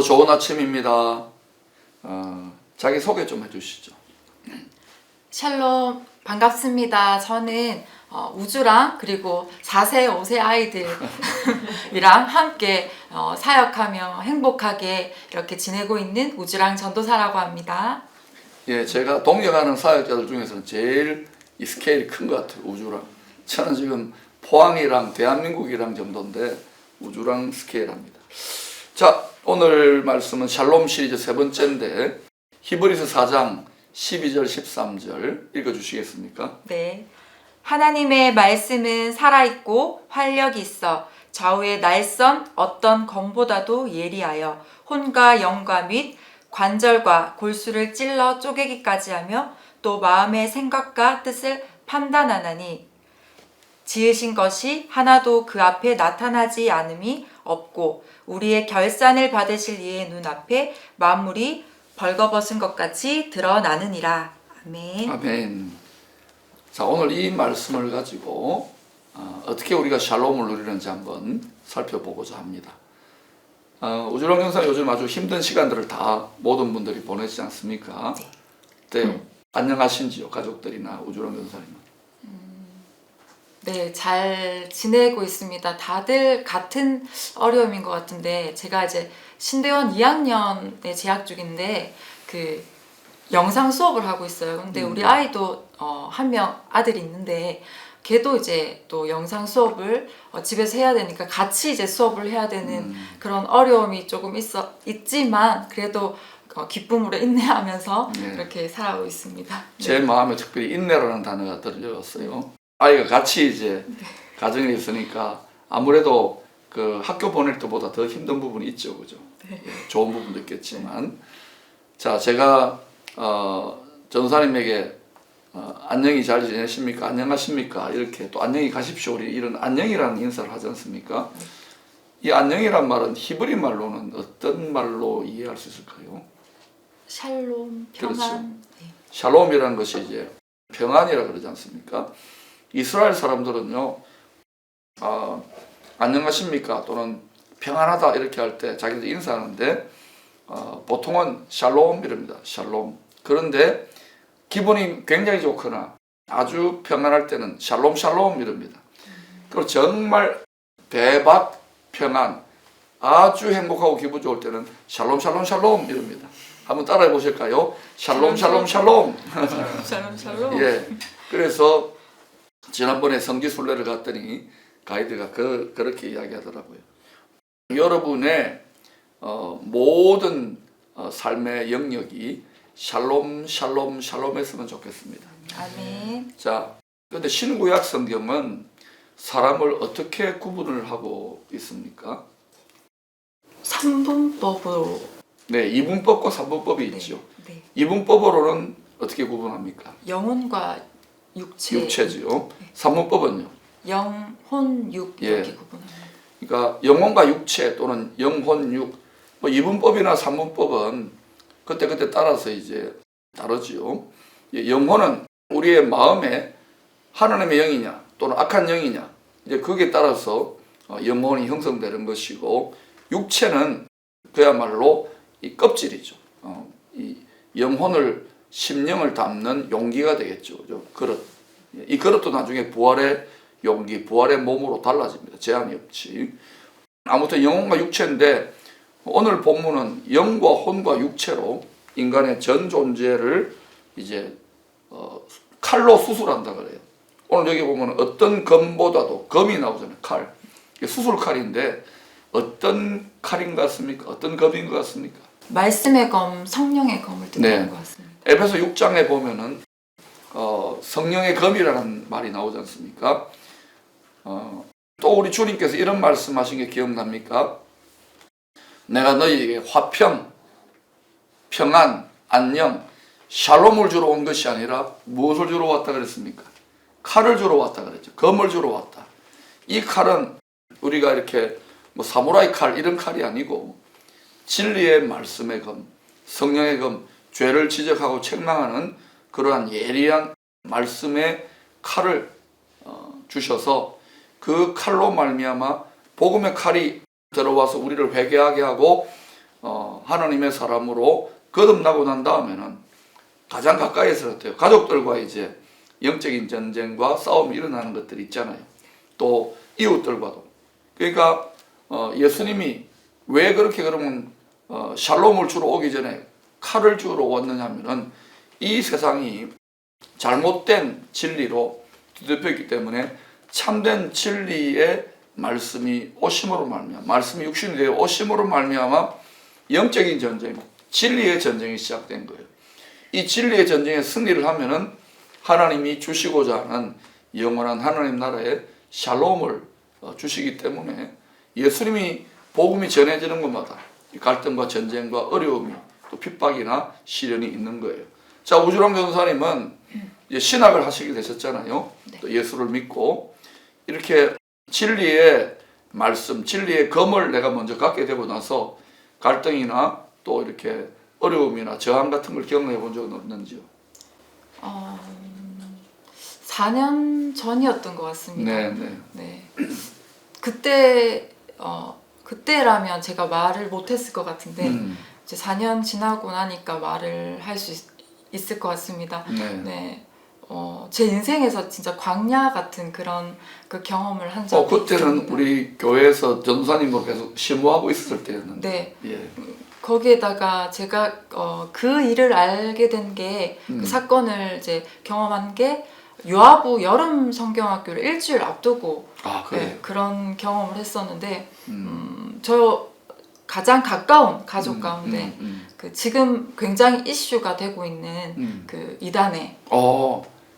오늘도 좋은 아침입니다. 자기 소개 좀 해주시죠. 샬롬, 반갑습니다. 저는 우주랑 그리고 4세, 5세 아이들이랑 함께 사역하며 행복하게 이렇게 지내고 있는 우주랑 전도사라고 합니다. 예, 제가 동경하는 사역자들 중에서는 제일 이 스케일이 큰 것 같아요. 우주랑. 저는 지금 포항이랑 대한민국이랑 정도인데 우주랑 스케일합니다. 자, 오늘 말씀은 샬롬 시리즈 세 번째인데 히브리서 4장 12절 13절 읽어주시겠습니까? 네. 하나님의 말씀은 살아있고 활력이 있어 좌우의 날선 어떤 검보다도 예리하여 혼과 영과 및 관절과 골수를 찔러 쪼개기까지 하며 또 마음의 생각과 뜻을 판단하나니 지으신 것이 하나도 그 앞에 나타나지 않음이 없고 우리의 결산을 받으실 이의 눈앞에 만물이 벌거벗은 것 같이 드러나느니라. 아멘. 아멘. 자, 오늘 이 말씀을 가지고 어떻게 우리가 샬롬을 누리는지 한번 살펴보고자 합니다. 우주랑 영상 요즘 아주 힘든 시간들을 다 모든 분들이 보내지 않습니까? 네. 안녕하신지요, 가족들이나 우주랑 영상님? 네, 잘 지내고 있습니다. 다들 같은 어려움인 것 같은데 제가 이제 신대원 2학년에 재학 중인데 그 영상 수업을 하고 있어요. 근데 우리 아이도 한 명 아들이 있는데 걔도 이제 또 영상 수업을 집에서 해야 되니까 같이 이제 수업을 해야 되는 그런 어려움이 조금 있지만 그래도 기쁨으로 인내하면서 네. 이렇게 살아가고 있습니다. 제 마음에 특별히 인내라는 단어가 들려왔어요. 아이가 같이 이제 가정에 있으니까 아무래도 그 학교 보낼 때보다 더 힘든 부분이 있죠, 그죠? 네. 예, 좋은 부분도 있겠지만, 자, 제가 전사님에게 안녕히 잘 지내십니까? 안녕하십니까? 이렇게 또 안녕히 가십시오. 우리 이런 안녕이라는 인사를 하지 않습니까? 이 안녕이란 말은 히브리 말로는 어떤 말로 이해할 수 있을까요? 샬롬, 평안. 그렇죠. 네. 샬롬이라는 것이 이제 평안이라 그러지 않습니까? 이스라엘 사람들은요, 안녕하십니까? 또는 평안하다 이렇게 할 때 자기들 인사하는데 보통은 샬롬 이랍니다. 샬롬. 그런데 기분이 굉장히 좋거나 아주 평안할 때는 샬롬 샬롬 이랍니다. 그리고 정말 대박 평안, 아주 행복하고 기분 좋을 때는 샬롬 샬롬 샬롬 이랍니다. 한번 따라해 보실까요? 샬롬 샬롬 샬롬. 샬롬, 샬롬. 예. 그래서 지난번에 성지순례를 갔더니 가이드가 그렇게 이야기하더라고요. 여러분의 모든 삶의 영역이 샬롬 샬롬 샬롬했으면 좋겠습니다. 아멘. 자, 그런데 신구약 성경은 사람을 어떻게 구분을 하고 있습니까? 3분법으로. 네, 이분법과 삼분법이 있죠. 네. 이분법으로는 어떻게 구분합니까? 영혼과 육체. 육체지요. 삼분법은요? 영, 혼, 육 이렇게 구분합니다. 그러니까 영혼과 육체 또는 영혼, 육, 뭐 이분법이나 삼분법은 그때 따라서 이제 다르지요. 영혼은 우리의 마음에 하나님의 영이냐 또는 악한 영이냐 이제 거기에 따라서 영혼이 형성되는 것이고 육체는 그야말로 이 껍질이죠. 이 영혼을 심령을 담는 용기가 되겠죠. 그릇. 이 그릇도 나중에 부활의 용기, 부활의 몸으로 달라집니다. 제한이 없지. 아무튼 영혼과 육체인데 오늘 본문은 영과 혼과 육체로 인간의 전 존재를 이제 칼로 수술한다 그래요. 오늘 여기 보면 어떤 검보다도 검이 나오잖아요. 칼. 이게 수술 칼인데 어떤 칼인 것 같습니까? 어떤 검인 것 같습니까? 말씀의 검, 성령의 검을 뜻하는 네. 것 같습니다. 에베소 6장에 보면은 성령의 검이라는 말이 나오지 않습니까? 또 우리 주님께서 이런 말씀하신 게 기억납니까? 내가 너희에게 화평, 평안, 안녕, 샬롬을 주러 온 것이 아니라 무엇을 주러 왔다 그랬습니까? 칼을 주러 왔다 그랬죠. 검을 주러 왔다. 이 칼은 우리가 이렇게 뭐 사무라이 칼 이런 칼이 아니고 진리의 말씀의 검, 성령의 검, 죄를 지적하고 책망하는 그러한 예리한 말씀의 칼을 주셔서 그 칼로 말미암아 복음의 칼이 들어와서 우리를 회개하게 하고 하나님의 사람으로 거듭나고 난 다음에는 가장 가까이서 어때요? 가족들과 이제 영적인 전쟁과 싸움이 일어나는 것들이 있잖아요. 또 이웃들과도. 그러니까 예수님이 왜 그렇게 그러면 샬롬을 주러 오기 전에 칼을 주러 왔느냐면은 이 세상이 잘못된 진리로 뒤덮였기 때문에 참된 진리의 말씀이 오심으로 말미암아, 말씀이 육신이 되어 오심으로 말미암아 영적인 전쟁, 진리의 전쟁이 시작된 거예요. 이 진리의 전쟁에 승리를 하면은 하나님이 주시고자 하는 영원한 하나님 나라의 샬롬을 주시기 때문에 예수님이 복음이 전해지는 곳마다 갈등과 전쟁과 어려움이 또 핍박이나 시련이 있는 거예요. 자, 우주랑 전도사님은 이제 신학을 하시게 되셨잖아요. 네. 또 예수를 믿고 이렇게 진리의 말씀, 진리의 검을 내가 먼저 갖게 되고 나서 갈등이나 또 이렇게 어려움이나 저항 같은 걸 경험해 본 적은 없는지요? 4년 전이었던 것 같습니다. 네, 네. 네. 그때라면 제가 말을 못했을 것 같은데 이제 4년 지나고 나니까 말을 할 수 있을 것 같습니다. 네. 네. 제 인생에서 진짜 광야 같은 그런 그 경험을 한 적이 그때는 있습니다. 우리 교회에서 전도사님으로 계속 심호하고 있을 때였는데. 네. 예. 거기에다가 제가 그 일을 알게 된 게 그 사건을 이제 경험한 게 요아부 여름 성경학교를 일주일 앞두고 그래. 네, 그런 경험을 했었는데 저 가장 가까운 가족 가운데 그 지금 굉장히 이슈가 되고 있는 그 이단에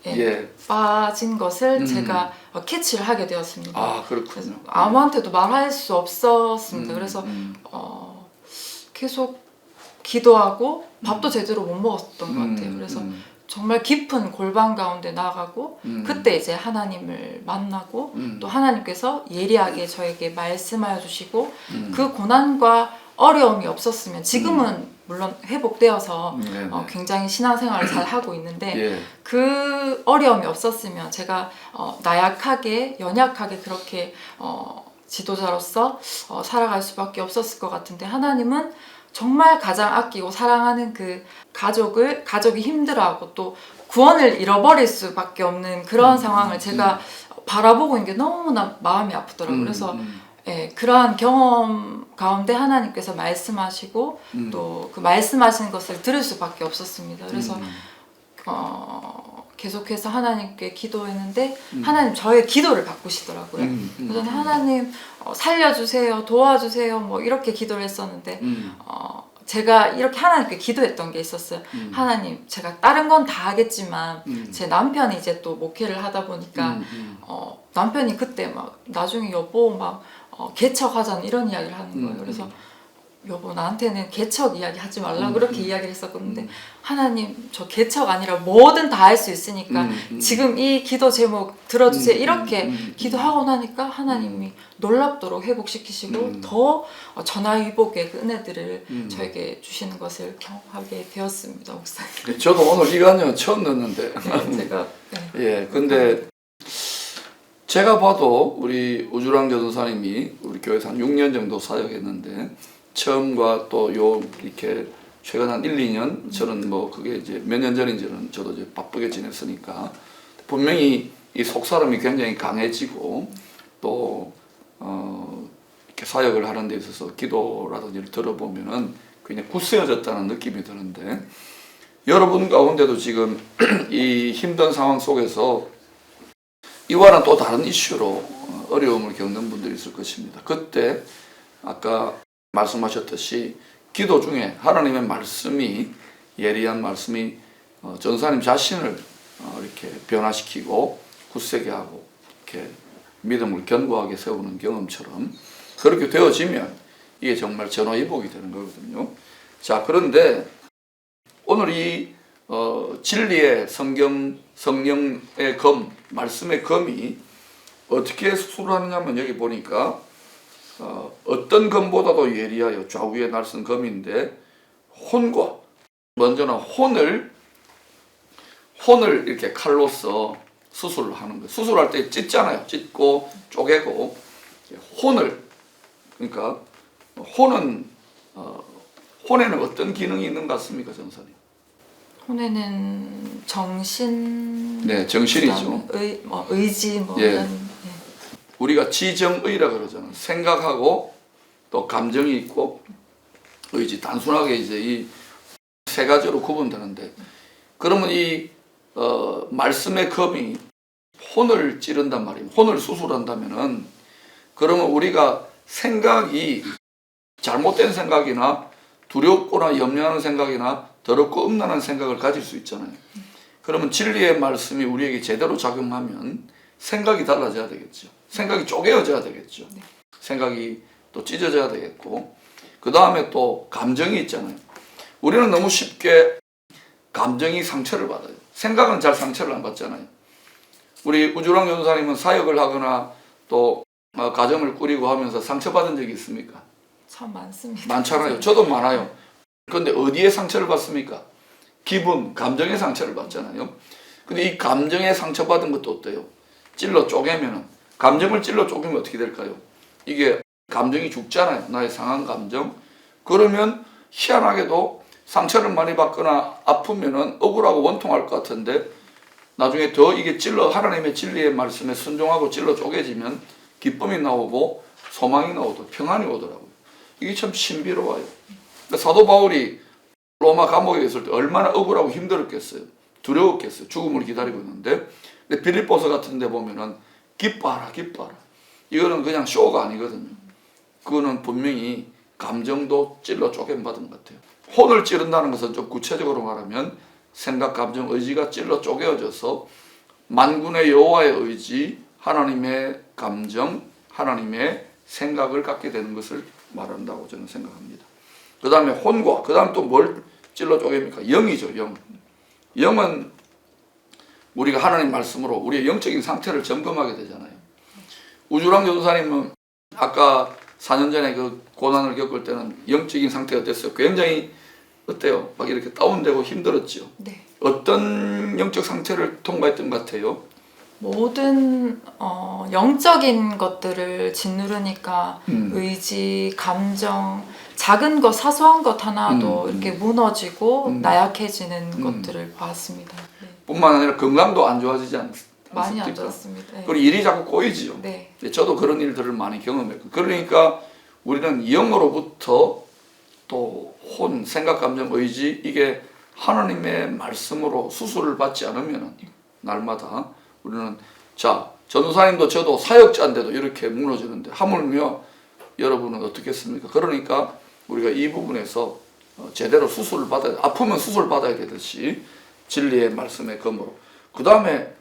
예. 빠진 것을 제가 캐치를 하게 되었습니다. 그렇군요. 그래서 아무한테도 말할 수 없었습니다. 그래서 계속 기도하고 밥도 제대로 못 먹었던 것 같아요. 그래서 정말 깊은 골방 가운데 나가고 그때 이제 하나님을 만나고 또 하나님께서 예리하게 저에게 말씀하여 주시고 그 고난과 어려움이 없었으면 지금은 물론 회복되어서 굉장히 신앙생활을 잘 하고 있는데 예. 그 어려움이 없었으면 제가 나약하게 연약하게 그렇게 지도자로서 살아갈 수밖에 없었을 것 같은데 하나님은 정말 가장 아끼고 사랑하는 그 가족이 힘들어하고 또 구원을 잃어버릴 수밖에 없는 그런 상황을 제가 바라보고 있는 게 너무나 마음이 아프더라고요. 그래서 그러한 경험 가운데 하나님께서 말씀하시고 또 그 말씀하시는 것을 들을 수밖에 없었습니다. 그래서 계속해서 하나님께 기도했는데 하나님 저의 기도를 바꾸시더라고요. 그래서 하나님 살려주세요, 도와주세요 뭐 이렇게 기도를 했었는데 제가 이렇게 하나님께 기도했던 게 있었어요. 하나님 제가 다른 건 다 하겠지만 제 남편이 이제 또 목회를 하다 보니까 남편이 그때 막 나중에 여보 막 개척하자는 이런 이야기를 하는 거예요. 그래서 여보 나한테는 개척 이야기 하지 말라고 그렇게 이야기를 했었는데 하나님 저 개척 아니라 뭐든 다 할 수 있으니까 지금 이 기도 제목 들어주세요 이렇게 기도하고 나니까 하나님이 놀랍도록 회복시키시고 더 전화위복의 그 은혜들을 저에게 주시는 것을 경험하게 되었습니다. 목사님. 저도 오늘 이 강연 처음 듣는데. 네, 제가 예, 근데 제가 봐도 우리 우주랑 전도사님이 우리 교회에서 한 6년 정도 사역했는데 처음과 또 이렇게 최근 한 1, 2년 저는 뭐 그게 이제 몇 년 전인지는 저도 이제 바쁘게 지냈으니까 분명히 이 속사람이 굉장히 강해지고 또 이렇게 사역을 하는 데 있어서 기도라든지 들어보면은 굉장히 굳세어졌다는 느낌이 드는데 여러분 가운데도 지금 이 힘든 상황 속에서 이와는 또 다른 이슈로 어려움을 겪는 분들이 있을 것입니다. 그때 아까 말씀하셨듯이 기도 중에 하나님의 말씀이 예리한 말씀이 전사님 자신을 이렇게 변화시키고 굳세게 하고 이렇게 믿음을 견고하게 세우는 경험처럼 그렇게 되어지면 이게 정말 전화위복이 되는 거거든요. 자, 그런데 오늘 이 진리의 성령의 검, 말씀의 검이 어떻게 수술하느냐면 여기 보니까 어떤 검보다도 예리하여 좌우에 날선 검인데 혼과 먼저는 혼을 이렇게 칼로서 수술을 하는 거예요. 수술할 때 찢잖아요. 찢고 쪼개고 혼을 그러니까 혼은 혼에는 어떤 기능이 있는 것 같습니까, 전사님? 혼에는 정신, 네, 정신이죠. 의지 뭐 예. 이런. 우리가 지정의라 그러잖아요. 생각하고 또 감정이 있고 의지. 단순하게 이제 이 세 가지로 구분되는데, 그러면 이 말씀의 검이 혼을 찌른단 말이에요. 혼을 수술한다면은, 그러면 우리가 생각이 잘못된 생각이나 두렵거나 염려하는 생각이나 더럽고 음란한 생각을 가질 수 있잖아요. 그러면 진리의 말씀이 우리에게 제대로 작용하면 생각이 달라져야 되겠죠. 생각이 쪼개어져야 되겠죠. 생각이 또 찢어져야 되겠고, 그 다음에 또 감정이 있잖아요. 우리는 너무 쉽게 감정이 상처를 받아요. 생각은 잘 상처를 안 받잖아요. 우리 우주랑 전도사님은 사역을 하거나 또 가정을 꾸리고 하면서 상처받은 적이 있습니까? 참 많습니다. 많잖아요. 저도 많아요. 그런데 어디에 상처를 받습니까? 기분, 감정의 상처를 받잖아요. 근데 이 감정에 상처받은 것도 어때요? 찔러 쪼개면은, 감정을 찔러 쪼개면 어떻게 될까요? 이게 감정이 죽잖아요. 나의 상한 감정. 그러면 희한하게도 상처를 많이 받거나 아프면은 억울하고 원통할 것 같은데, 나중에 더 이게 하나님의 진리의 말씀에 순종하고 찔러 쪼개지면 기쁨이 나오고 소망이 나오고 평안이 오더라고요. 이게 참 신비로워요. 그러니까 사도 바울이 로마 감옥에 있을 때 얼마나 억울하고 힘들었겠어요. 두려웠겠어요. 죽음을 기다리고 있는데. 근데 빌립보서 같은 데 보면은 기뻐하라, 기뻐하라. 이거는 그냥 쇼가 아니거든요. 그거는 분명히 감정도 찔러 쪼개받은 것 같아요. 혼을 찌른다는 것은 좀 구체적으로 말하면 생각, 감정, 의지가 찔러 쪼개어져서 만군의 여호와의 의지, 하나님의 감정, 하나님의 생각을 갖게 되는 것을 말한다고 저는 생각합니다. 그 다음에 혼과, 그 다음 또 뭘 찔러 쪼갭니까? 영이죠, 영. 영은 우리가 하나님 말씀으로 우리의 영적인 상태를 점검하게 되잖아요. 우주랑 전도사님은 아까 4년 전에 그 고난을 겪을 때는 영적인 상태가 어땠어요? 굉장히 어때요? 막 이렇게 다운되고 힘들었죠. 네. 어떤 영적 상태를 통과했던 것 같아요? 모든 영적인 것들을 짓누르니까 의지, 감정, 작은 것, 사소한 것 하나도 이렇게 무너지고 나약해지는 것들을 봤습니다. 네. 뿐만 아니라 건강도 안 좋아지지 않습니까? 많이 안 좋았습니다. 네. 그리고 일이 자꾸 꼬이지요. 네. 저도 그런 일들을 많이 경험했고, 그러니까 우리는 영으로부터 또 혼, 생각, 감정, 의지, 이게 하나님의 말씀으로 수술을 받지 않으면 날마다 우리는, 자, 전도사님도 저도 사역자인데도 이렇게 무너지는데 하물며 여러분은 어떻겠습니까? 그러니까 우리가 이 부분에서 제대로 수술을 받아야, 아프면 수술 받아야 되듯이 진리의 말씀의 검으로. 그 다음에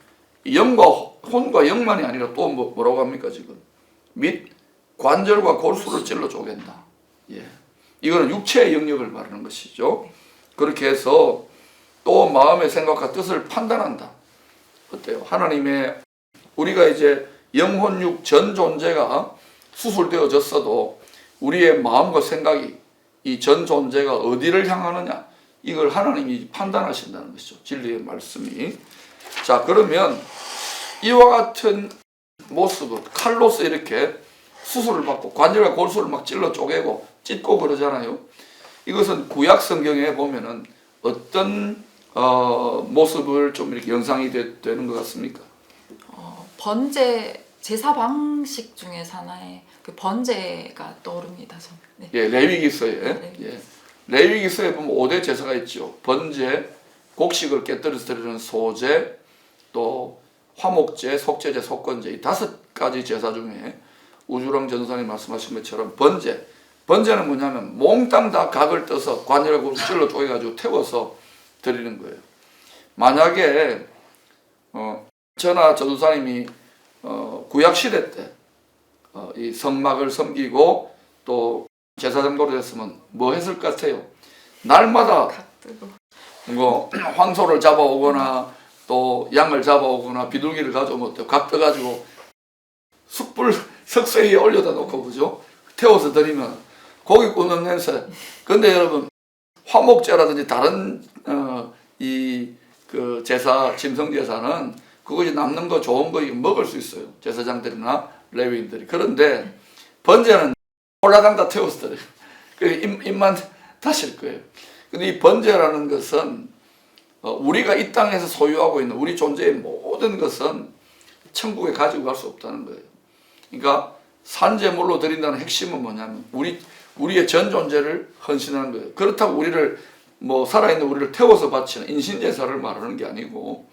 영과 혼과 영만이 아니라 또 뭐라고 합니까 지금? 및 관절과 골수를 찔러 쪼갠다. 예, 이거는 육체의 영역을 말하는 것이죠. 그렇게 해서 또 마음의 생각과 뜻을 판단한다. 어때요? 하나님의, 우리가 이제 영혼 육 전 존재가 수술되어졌어도 우리의 마음과 생각이, 이 전 존재가 어디를 향하느냐, 이걸 하나님이 판단하신다는 것이죠. 진리의 말씀이. 자, 그러면 이와 같은 모습은 칼로서 이렇게 수술을 받고 관절과 골수를 막 찔러 쪼개고 찢고 그러잖아요. 이것은 구약 성경에 보면은 어떤 모습을 좀 이렇게 연상이 되는 것 같습니까? 번제, 제사 방식 중에서 하나의 그 번제가 떠오릅니다. 저는. 네. 예, 레위기서에. 네. 예. 레위기서에 보면 5대 제사가 있죠. 번제, 곡식을 깨뜨려서 드리는 소제, 또 화목제, 속죄제, 속건제, 이 5가지 제사 중에 우주랑 전도사님 말씀하신 것처럼 번제는 뭐냐면 몽땅 다 각을 떠서 관절하고 찔러 쪼개가지고 태워서 드리는 거예요. 만약에 저나 전도사님이 구약 시대 때 이 성막을 섬기고 또 제사장으로 됐으면 뭐 했을 것 같아요? 날마다 뭐 황소를 잡아오거나 또 양을 잡아오거나 비둘기를 가져오면 어때요? 각 떠가지고 숯불 석쇠 위에 올려다 놓고, 그죠? 태워서 드리면 고기 굽는 냄새. 근데 여러분, 화목제라든지 다른 그 제사, 짐승 제사는 그거 이제 남는 거 좋은 거 먹을 수 있어요. 제사장들이나 레위인들이. 그런데 번제는 홀라당 다 태워서 드려요. 그 입만 다실 거예요. 근데 이 번제라는 것은 우리가 이 땅에서 소유하고 있는 우리 존재의 모든 것은 천국에 가지고 갈 수 없다는 거예요. 그러니까 산제물로 드린다는 핵심은 뭐냐면 우리의 전 존재를 헌신하는 거예요. 그렇다고 우리를 살아있는 우리를 태워서 바치는 인신제사를 말하는 게 아니고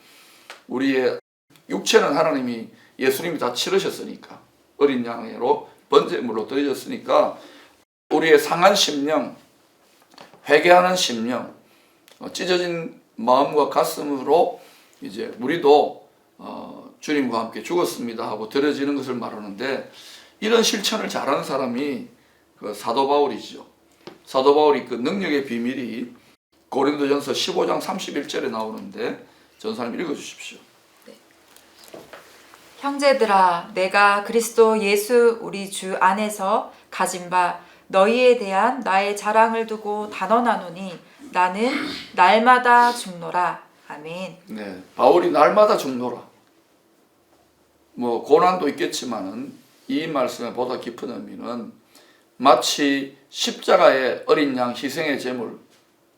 우리의 육체는 하나님이 예수님이 다 치르셨으니까 어린 양으로 번제물로 드려졌으니까 우리의 상한 심령, 회개하는 심령, 찢어진 마음과 가슴으로 이제 우리도 주님과 함께 죽었습니다 하고 드려지는 것을 말하는데 이런 실천을 잘하는 사람이 그 사도 바울이죠. 사도 바울이 그 능력의 비밀이 고린도전서 15장 31절에 나오는데 전사님 읽어주십시오. 형제들아, 내가 그리스도 예수 우리 주 안에서 가진 바 너희에 대한 나의 자랑을 두고 단언하노니 나는 날마다 죽노라. 아멘. 네, 바울이 날마다 죽노라. 고난도 있겠지만은 이 말씀에 보다 깊은 의미는 마치 십자가의 어린 양 희생의 제물,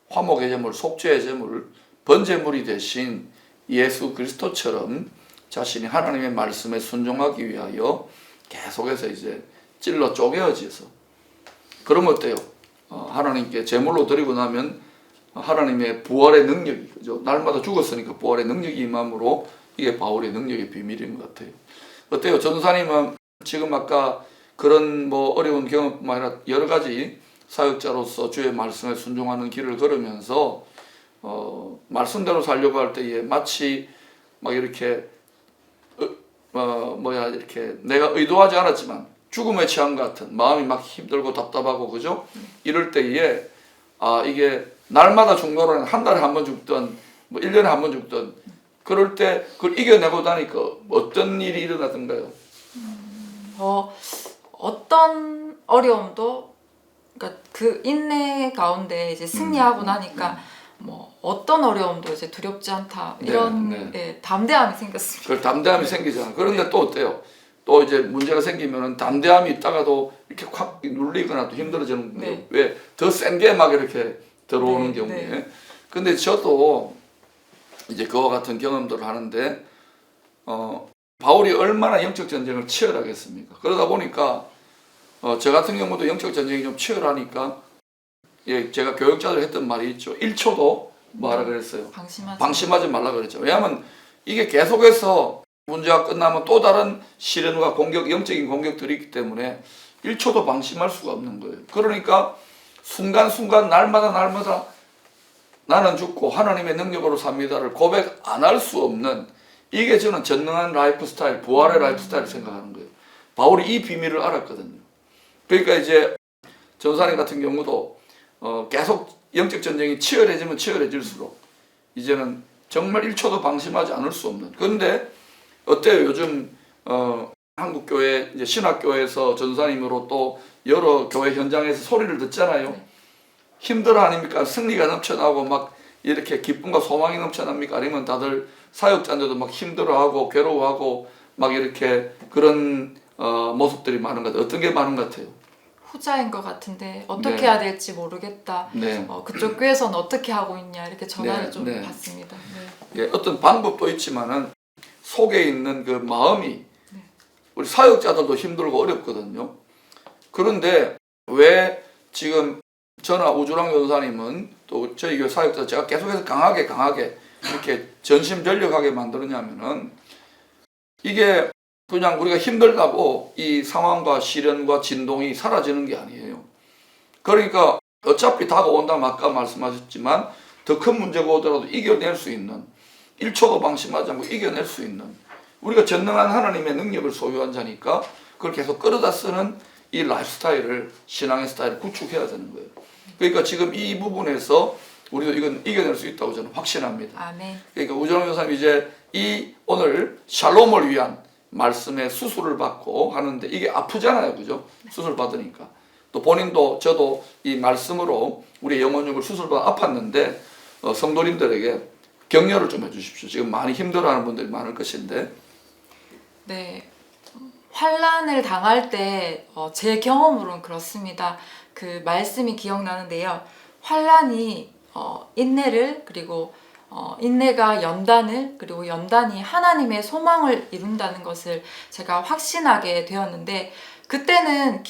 화목의 제물, 속죄의 제물, 번제물이 대신 예수 그리스도처럼 자신이 하나님의 말씀에 순종하기 위하여 계속해서 이제 찔러 쪼개어져서 그러면 어때요? 하나님께 제물로 드리고 나면 하나님의 부활의 능력이 그죠? 날마다 죽었으니까 부활의 능력이 임함으로 이게 바울의 능력의 비밀인 것 같아요. 어때요? 전도사님은 지금 아까 그런 어려운 경험뿐만 아니라 여러 가지 사역자로서 주의 말씀에 순종하는 길을 걸으면서 말씀대로 살려고 할 때에 마치 이렇게 이렇게 내가 의도하지 않았지만 죽음에 처한 것 같은 마음이 막 힘들고 답답하고 그죠? 이럴 때에 이게 날마다 죽노라는 한 달에 한 번 죽든 1년에 한 번 죽든 그럴 때 그걸 이겨내고 나니까 어떤 일이 일어나던가요? 어떤 어려움도 그러니까 그 인내 가운데 이제 승리하고 나니까 어떤 어려움도 이제 두렵지 않다 이런 예, 담대함이 생겼습니다. 그 담대함이 생기잖아. 그런데 또 어때요? 또 이제 문제가 생기면은 담대함이 있다가도 이렇게 확 눌리거나 또 힘들어지는 거예요. 왜? 더 센 게 막 이렇게 들어오는 경우에. 근데 저도 이제 그와 같은 경험들을 하는데 바울이 얼마나 영적 전쟁을 치열하게 했습니까? 그러다 보니까 저 같은 경우도 영적 전쟁이 좀 치열하니까 제가 교육자들 했던 말이 있죠. 1초도 뭐하라 그랬어요? 방심하지 말라 그랬죠. 왜냐하면 이게 계속해서 문제가 끝나면 또 다른 시련과 공격, 영적인 공격들이 있기 때문에 1초도 방심할 수가 없는 거예요. 그러니까 순간순간 날마다 나는 죽고 하나님의 능력으로 삽니다를 고백 안 할 수 없는 이게 저는 전능한 라이프 스타일, 부활의 라이프 스타일을 생각하는 거예요. 바울이 이 비밀을 알았거든요. 그러니까 이제 전사님 같은 경우도 계속 영적 전쟁이 치열해지면 치열해질수록 이제는 정말 1초도 방심하지 않을 수 없는. 그런데 어때요? 요즘 한국교회 이제 신학교에서 전사님으로 또 여러 교회 현장에서 소리를 듣잖아요. 힘들어 아닙니까? 승리가 넘쳐나고 막 이렇게 기쁨과 소망이 넘쳐납니까? 아니면 다들 사역자인데도 막 힘들어하고 괴로워하고 막 이렇게 그런 모습들이 많은 것 같아요. 어떤 게 많은 것 같아요? 후자인 것 같은데 어떻게 해야 될지 모르겠다. 그쪽 교회에서는 어떻게 하고 있냐 이렇게 전화를 좀 받습니다. 예, 어떤 방법도 있지만은 속에 있는 그 마음이 우리 사역자들도 힘들고 어렵거든요. 그런데 왜 지금 저나 우주랑 전사님은 또 저희 교회 사역자 제가 계속해서 강하게 이렇게 전심전력하게 만드느냐면은 이게 그냥 우리가 힘들다고 이 상황과 시련과 진동이 사라지는 게 아니에요. 그러니까 어차피 다가온다면 아까 말씀하셨지만 더 큰 문제가 오더라도 이겨낼 수 있는 1초도 방심하지 않고 이겨낼 수 있는 우리가 전능한 하나님의 능력을 소유한 자니까 그걸 계속 끌어다 쓰는 이 라이프 스타일을 신앙의 스타일을 구축해야 되는 거예요. 그러니까 지금 이 부분에서 우리도 이건 이겨낼 수 있다고 저는 확신합니다. 아멘. 그러니까 우정호 교사님 이제 이 오늘 샬롬을 위한 말씀에 수술을 받고 하는데 이게 아프잖아요, 그죠? 수술 받으니까 또 본인도 저도 이 말씀으로 우리 영혼육을 수술받아 아팠는데 성도님들에게 격려를 좀 해주십시오. 지금 많이 힘들어하는 분들이 많을 것인데. 네, 환난을 당할 때 제 경험으로는 그렇습니다. 그 말씀이 기억나는데요. 환란이 인내를, 그리고 인내가 연단을, 그리고 연단이 하나님의 소망을 이룬다는 것을 제가 확신하게 되었는데, 그때는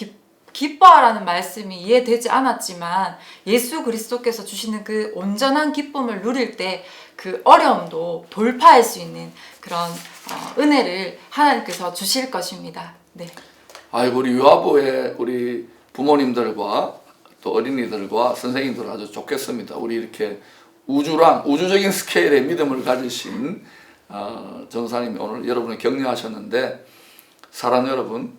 기뻐하라는 말씀이 이해되지 않았지만 예수 그리스도께서 주시는 그 온전한 기쁨을 누릴 때 그 어려움도 돌파할 수 있는 그런 은혜를 하나님께서 주실 것입니다. 네. 아이고, 우리 유아부의 우리 부모님들과 또 어린이들과 선생님들 아주 좋겠습니다. 우리 이렇게 우주적인 스케일의 믿음을 가지신 전사님이 오늘 여러분을 격려하셨는데, 사랑 여러분,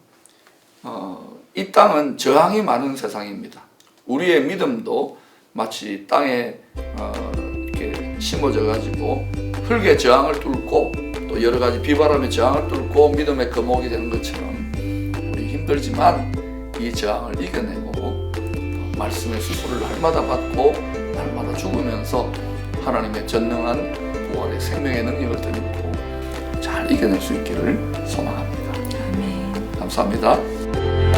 이 땅은 저항이 많은 세상입니다. 우리의 믿음도 마치 땅에 이렇게 심어져 가지고 흙의 저항을 뚫고 또 여러 가지 비바람의 저항을 뚫고 믿음의 거목이 되는 것처럼, 우리 힘들지만 이 저항을 이겨내고 말씀의 수술을 날마다 받고 날마다 죽으면서 하나님의 전능한 부활의 생명의 능력을 덧입고 잘 이겨낼 수 있기를 소망합니다. 아멘. 감사합니다.